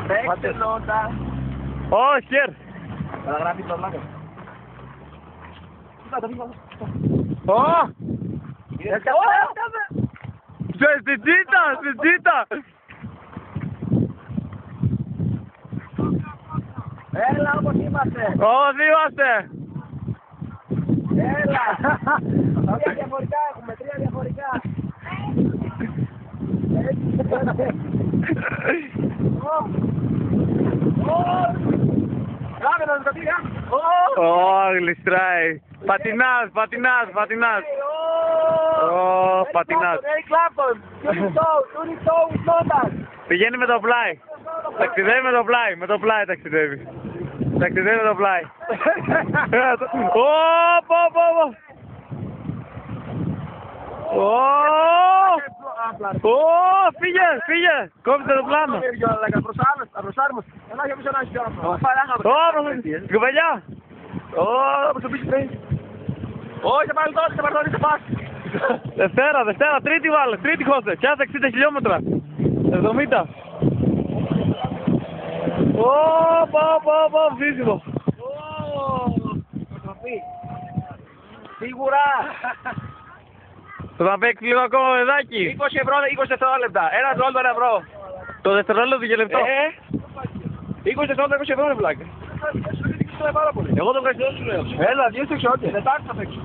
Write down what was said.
Παίξτε νότα. Oh, here. Καταγράφει το λάθος. Oh! Στην τσίτα, στην τσίτα. Έλα όπως είμαστε. Όπως είμαστε. Έλα. Τρία διαφορικά έχουμε, τρία διαφορικά. Κάμε να το πήγα. Ω, γλιστράει. Πατινάς, πατινάς, πατινάς. Ω, πατινάς. Eric Clapton. Unito with notas. Πηγαίνει με το πλάι. Ταξιδεύει με το πλάι, με το πλάι ταξιδεύει. Ταξιδεύει με το πλάι. Ω, πω, πω, πω. Ω, φύγε, φύγε. Κόψτε το πλάνο. Απροσάρμοστε. Έλα για πίσω να έχεις πιο Ω, κουβελιά. Ω, όπως το πεις πριν. Όχι, θα πάρει τότε, θα πάρει τότε, θα πας. Δευτέρα, Δευτέρα, τρίτη βάλε, τρίτη χώστε. Πιάσε 60 χιλιόμετρα. 70. Ω, πω, βύσιμο. Σίγουρα. Θα παίξει λίγο ακόμα παιδάκι. 20 ευρώ, 20 δευτερόλεπτα. Ένα δόλτο, ένα ευρώ. Το δευτερόλεπτο και λεπτό. 20 δευτερόλεπτα, 20 ευρώ είναι βλάκα. Εγώ το ευχαριστώ σου λέω. Έλα, 2 στο εξώτη. Τετάρτη θα παίξω.